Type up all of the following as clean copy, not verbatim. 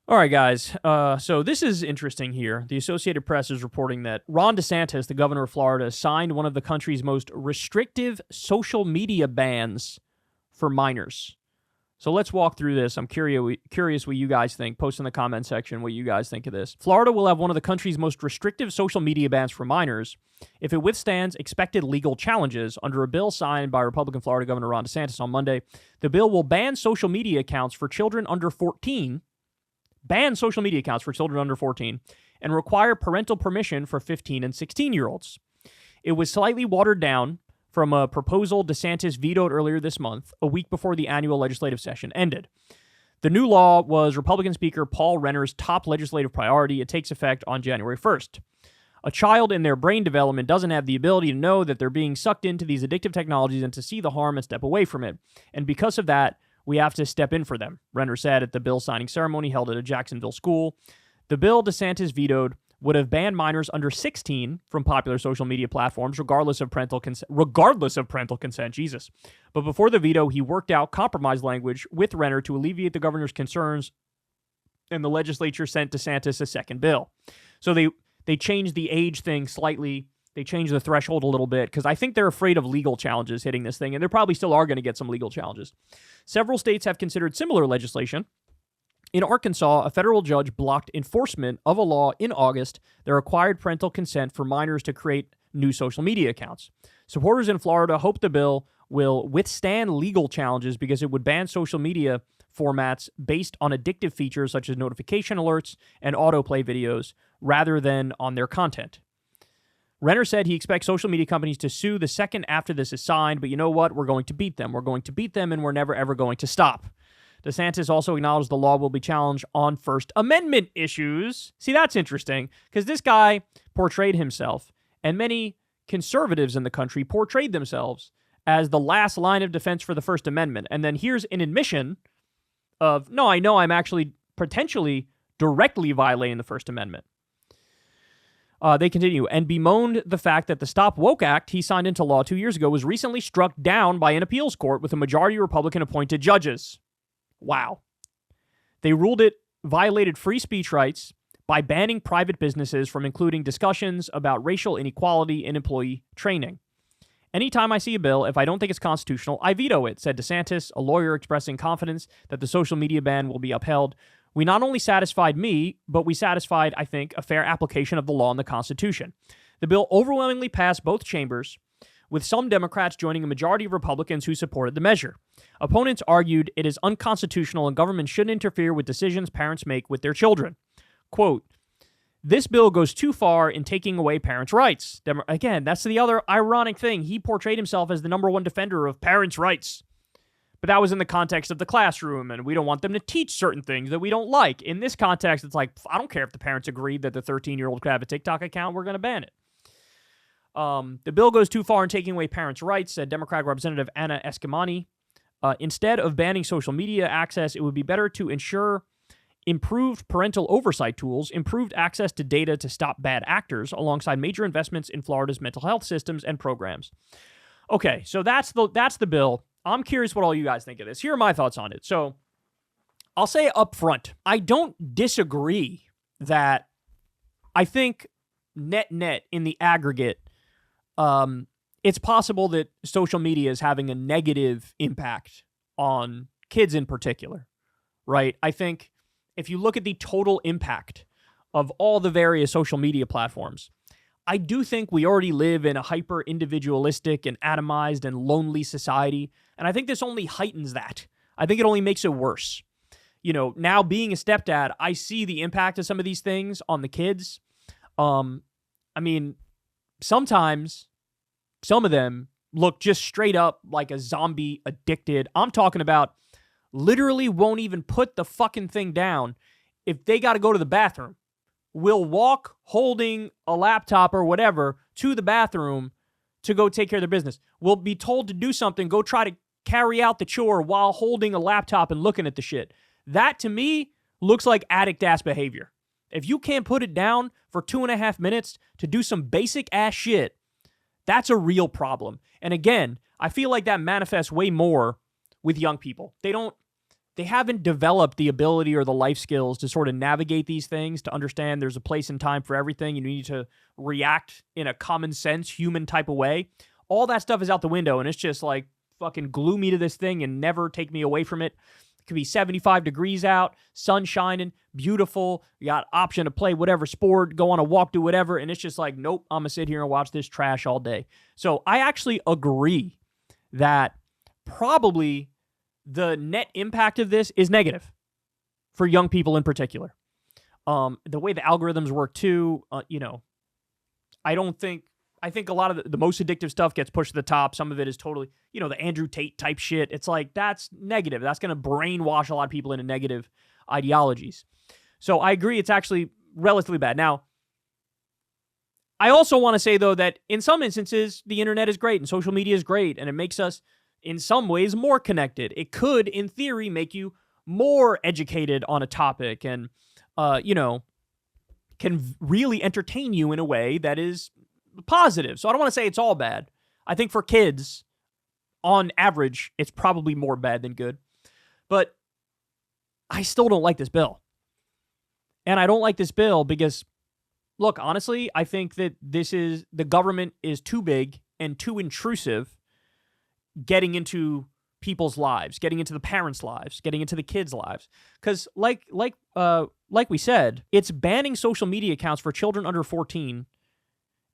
All right, guys. So this is interesting here. The Associated Press is reporting that Ron DeSantis, the governor of Florida, signed one of the country's most restrictive social media bans for minors. So let's walk through this. I'm curious what you guys think. Post in the comment section what you guys think of this. Florida will have one of the country's most restrictive social media bans for minors if it withstands expected legal challenges under a bill signed by Republican Florida Governor Ron DeSantis on Monday. The bill will ban social media accounts for children under 14, and require parental permission for 15 and 16-year-olds. It was slightly watered down from a proposal DeSantis vetoed earlier this month, a week before the annual legislative session ended. The new law was Republican Speaker Paul Renner's top legislative priority. It takes effect on January 1st. A child in their brain development doesn't have the ability to know that they're being sucked into these addictive technologies and to see the harm and step away from it. And because of that, we have to step in for them, Renner said at the bill signing ceremony held at a Jacksonville school. The bill DeSantis vetoed would have banned minors under 16 from popular social media platforms, regardless of parental consent. Jesus. But before the veto, he worked out compromise language with Renner to alleviate the governor's concerns, and the legislature sent DeSantis a second bill. So they changed the age thing slightly. They changed the threshold a little bit because I think they're afraid of legal challenges hitting this thing, and there probably still are going to get some legal challenges. Several states have considered similar legislation. In Arkansas, a federal judge blocked enforcement of a law in August that required parental consent for minors to create new social media accounts. Supporters in Florida hope the bill will withstand legal challenges because it would ban social media formats based on addictive features such as notification alerts and autoplay videos rather than on their content. Renner said he expects social media companies to sue the second after this is signed, but you know what? We're going to beat them. We're going to beat them, and we're never, ever going to stop. DeSantis also acknowledged the law will be challenged on First Amendment issues. See, that's interesting, because this guy portrayed himself, and many conservatives in the country portrayed themselves as the last line of defense for the First Amendment. And then here's an admission of, no, I know I'm actually potentially directly violating the First Amendment. They continue, and bemoaned the fact that the Stop Woke Act he signed into law 2 years ago was recently struck down by an appeals court with a majority Republican-appointed judges. Wow. They ruled it violated free speech rights by banning private businesses from including discussions about racial inequality in employee training. Anytime I see a bill, if I don't think it's constitutional, I veto it, said DeSantis, a lawyer expressing confidence that the social media ban will be upheld. We not only satisfied me, but we satisfied, I think, a fair application of the law and the Constitution. The bill overwhelmingly passed both chambers, with some Democrats joining a majority of Republicans who supported the measure. Opponents argued it is unconstitutional and government shouldn't interfere with decisions parents make with their children. Quote, this bill goes too far in taking away parents' rights. Again, that's the other ironic thing. He portrayed himself as the number one defender of parents' rights. But that was in the context of the classroom, and we don't want them to teach certain things that we don't like. In this context, it's like, I don't care if the parents agreed that the 13-year-old could have a TikTok account, we're going to ban it. The bill goes too far in taking away parents' rights, said Democratic Representative Anna Eskamani. Instead of banning social media access, it would be better to ensure improved parental oversight tools, improved access to data to stop bad actors, alongside major investments in Florida's mental health systems and programs. Okay, so that's the bill. I'm curious what all you guys think of this. Here are my thoughts on it. So I'll say up front, I don't disagree that I think net in the aggregate, it's possible that social media is having a negative impact on kids in particular, right? I think if you look at the total impact of all the various social media platforms, I do think we already live in a hyper-individualistic and atomized and lonely society, and I think this only heightens that. I think it only makes it worse. You know, now being a stepdad, I see the impact of some of these things on the kids. I mean, sometimes some of them look just straight up like a zombie addicted. I'm talking about literally won't even put the fucking thing down if they got to go to the bathroom. Will walk holding a laptop or whatever to the bathroom to go take care of their business. Will be told to do something, go try to carry out the chore while holding a laptop and looking at the shit. That, to me, looks like addict-ass behavior. If you can't put it down for 2.5 minutes to do some basic-ass shit, that's a real problem. And again, I feel like that manifests way more with young people. They don't they haven't developed the ability or the life skills to sort of navigate these things, to understand there's a place and time for everything. You need to react in a common sense, human type of way. All that stuff is out the window, and it's just like fucking glue me to this thing and never take me away from it. It could be 75 degrees out, sun shining, beautiful. You got option to play whatever sport, go on a walk, do whatever. And it's just like, nope, I'm going to sit here and watch this trash all day. So I actually agree that probably the net impact of this is negative for young people in particular. The way the algorithms work too, I think a lot of the most addictive stuff gets pushed to the top. Some of it is totally, the Andrew Tate type shit. It's like, that's negative. That's going to brainwash a lot of people into negative ideologies. So I agree it's actually relatively bad. Now, I also want to say, though, that in some instances, the internet is great and social media is great, and it makes us, in some ways, more connected. It could, in theory, make you more educated on a topic and, can really entertain you in a way that is positive. So I don't want to say it's all bad. I think for kids, on average, it's probably more bad than good. But I still don't like this bill. And I don't like this bill because, look, honestly, I think that the government is too big and too intrusive getting into people's lives, getting into the parents' lives, getting into the kids' lives. Because like we said, it's banning social media accounts for children under 14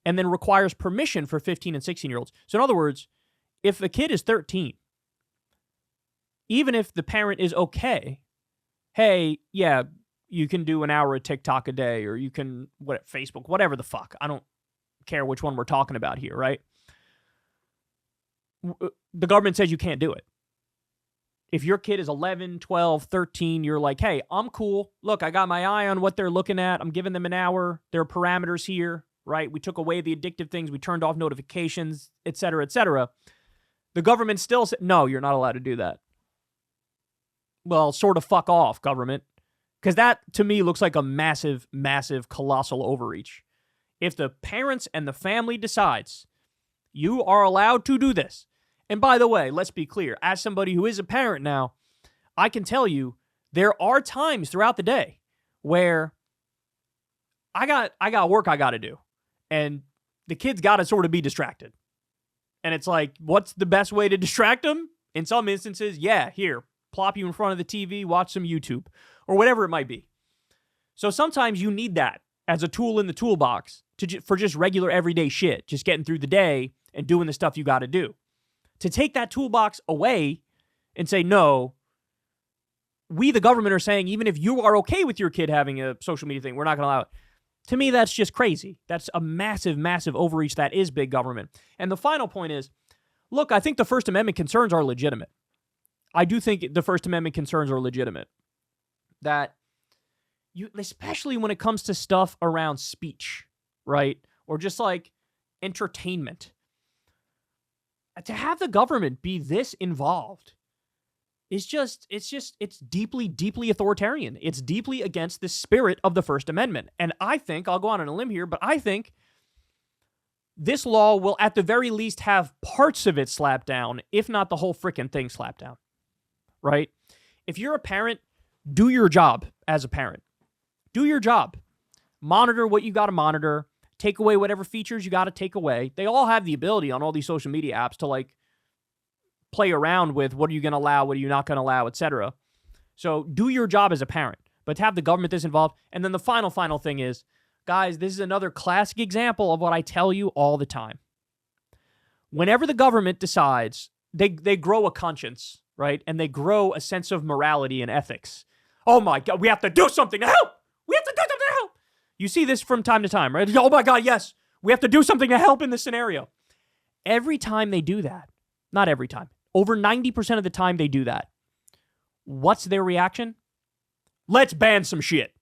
and then requires permission for 15 and 16-year-olds. So in other words, if a kid is 13, even if the parent is okay, hey, yeah, you can do an hour of TikTok a day, or you can, Facebook, whatever the fuck. I don't care which one we're talking about here, right? The government says you can't do it. If your kid is 11, 12, 13, you're like, hey, I'm cool. Look, I got my eye on what they're looking at. I'm giving them an hour. There are parameters here, right? We took away the addictive things. We turned off notifications, et cetera, et cetera. The government still said, no, you're not allowed to do that. Well, sort of fuck off, government. Because that, to me, looks like a massive, massive, colossal overreach. If the parents and the family decides you are allowed to do this, and by the way, let's be clear, as somebody who is a parent now, I can tell you there are times throughout the day where I got work I got to do, and the kids got to sort of be distracted. And it's like, what's the best way to distract them? In some instances, yeah, here, plop you in front of the TV, watch some YouTube, or whatever it might be. So sometimes you need that as a tool in the toolbox for just regular everyday shit, just getting through the day and doing the stuff you got to do. To take that toolbox away and say, no, we, the government, are saying, even if you are okay with your kid having a social media thing, we're not going to allow it. To me, that's just crazy. That's a massive, massive overreach. That is big government. And the final point is, look, I think the First Amendment concerns are legitimate. I do think the First Amendment concerns are legitimate. That you, especially when it comes to stuff around speech, right? Or just like entertainment. To have the government be this involved is it's deeply, deeply authoritarian. It's deeply against the spirit of the First Amendment. And I think, I'll go on a limb here, but I think this law will at the very least have parts of it slapped down, if not the whole frickin' thing slapped down, right? If you're a parent, do your job as a parent. Do your job. Monitor what you got to monitor. Take away whatever features you got to take away. They all have the ability on all these social media apps to like play around with what are you going to allow, what are you not going to allow, etc. So do your job as a parent, but to have the government this involved. And then the final thing is, guys, this is another classic example of what I tell you all the time. Whenever the government decides, they grow a conscience, right? And they grow a sense of morality and ethics. Oh my God, we have to do something to help. We have to do something to help. You see this from time to time, right? Oh my God, yes, we have to do something to help in this scenario. Every time they do that, not every time, over 90% of the time they do that, what's their reaction? Let's ban some shit.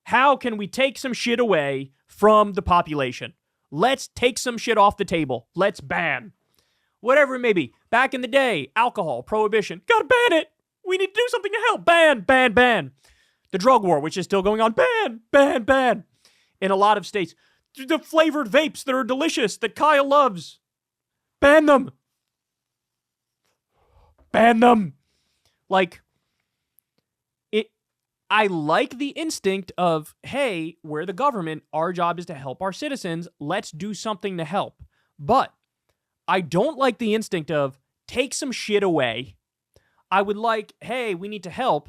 How can we take some shit away from the population? Let's take some shit off the table. Let's ban. Whatever it may be. Back in the day, alcohol, prohibition. Gotta ban it. We need to do something to help. Ban, ban, ban. The drug war, which is still going on. Ban, ban, ban. In a lot of states. The flavored vapes that are delicious, that Kyle loves. Ban them. Ban them. Like, I like the instinct of, hey, we're the government. Our job is to help our citizens. Let's do something to help. But I don't like the instinct of, take some shit away. I would like, hey, we need to help.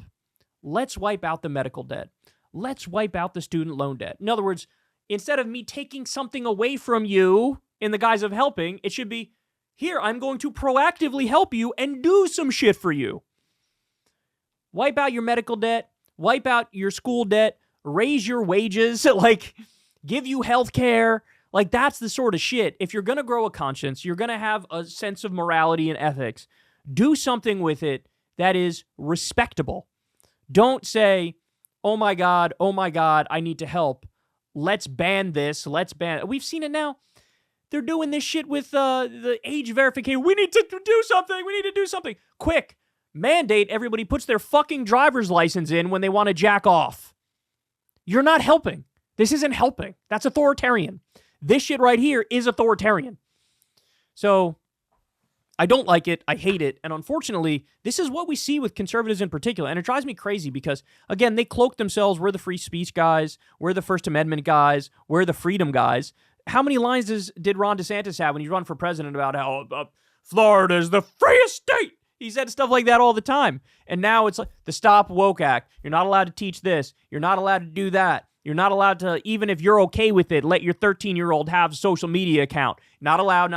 Let's wipe out the medical debt. Let's wipe out the student loan debt. In other words, instead of me taking something away from you in the guise of helping, it should be, here, I'm going to proactively help you and do some shit for you. Wipe out your medical debt. Wipe out your school debt, raise your wages, like give you health care. Like that's the sort of shit. If you're going to grow a conscience, you're going to have a sense of morality and ethics, do something with it that is respectable. Don't say, oh my God, I need to help. Let's ban this. We've seen it now. They're doing this shit with the age verification. We need to do something. Quick. Mandate everybody puts their fucking driver's license in when they want to jack off. You're not helping. This isn't helping. That's authoritarian. This shit right here is authoritarian. So I don't like it. I hate it. And unfortunately, this is what we see with conservatives in particular. And it drives me crazy because, again, they cloak themselves. We're the free speech guys. We're the First Amendment guys. We're the freedom guys. How many lines did Ron DeSantis have when he ran for president about how Florida is the freest state? He said stuff like that all the time. And now it's like the Stop Woke Act. You're not allowed to teach this. You're not allowed to do that. You're not allowed to, even if you're okay with it, let your 13-year-old have a social media account. Not allowed.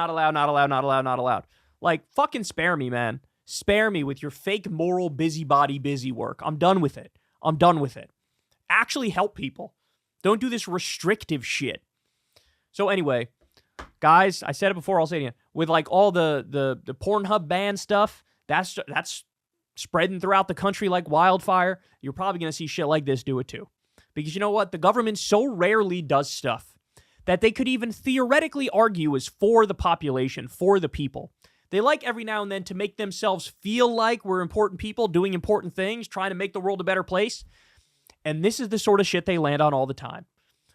Like, fucking spare me, man. Spare me with your fake moral busybody busy work. I'm done with it. Actually help people. Don't do this restrictive shit. So anyway, guys, I said it before, I'll say it again. With like all the Pornhub ban stuff, that's spreading throughout the country like wildfire. You're probably going to see shit like this do it too. Because you know what? The government so rarely does stuff that they could even theoretically argue is for the population, for the people. They like every now and then to make themselves feel like we're important people doing important things, trying to make the world a better place. And this is the sort of shit they land on all the time.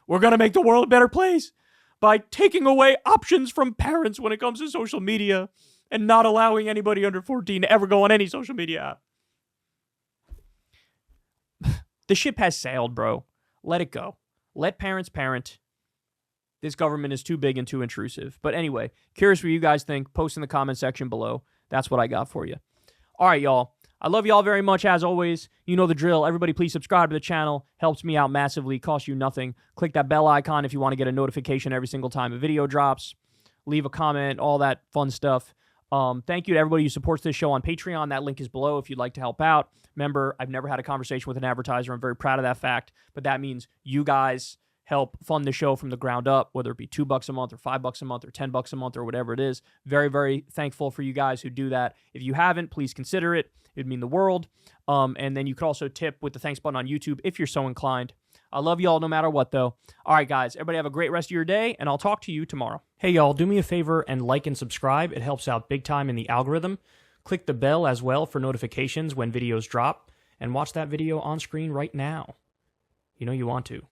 We're going to make the world a better place by taking away options from parents when it comes to social media and not allowing anybody under 14 to ever go on any social media app. The ship has sailed, bro. Let it go. Let parents parent. This government is too big and too intrusive. But anyway, curious what you guys think. Post in the comment section below. That's what I got for you. All right, y'all. I love y'all very much, as always. You know the drill. Everybody, please subscribe to the channel. Helps me out massively. Costs you nothing. Click that bell icon if you want to get a notification every single time a video drops. Leave a comment, all that fun stuff. Thank you to everybody who supports this show on Patreon. That link is below if you'd like to help out. Remember, I've never had a conversation with an advertiser. I'm very proud of that fact. But that means you guys help fund the show from the ground up, whether it be $2 a month or $5 a month or $10 a month or whatever it is. Very, very thankful for you guys who do that. If you haven't, please consider it. It'd mean the world. And then you could also tip with the thanks button on YouTube if you're so inclined. I love y'all no matter what, though. All right, guys. Everybody have a great rest of your day, and I'll talk to you tomorrow. Hey, y'all. Do me a favor and like and subscribe. It helps out big time in the algorithm. Click the bell as well for notifications when videos drop. And watch that video on screen right now. You know you want to.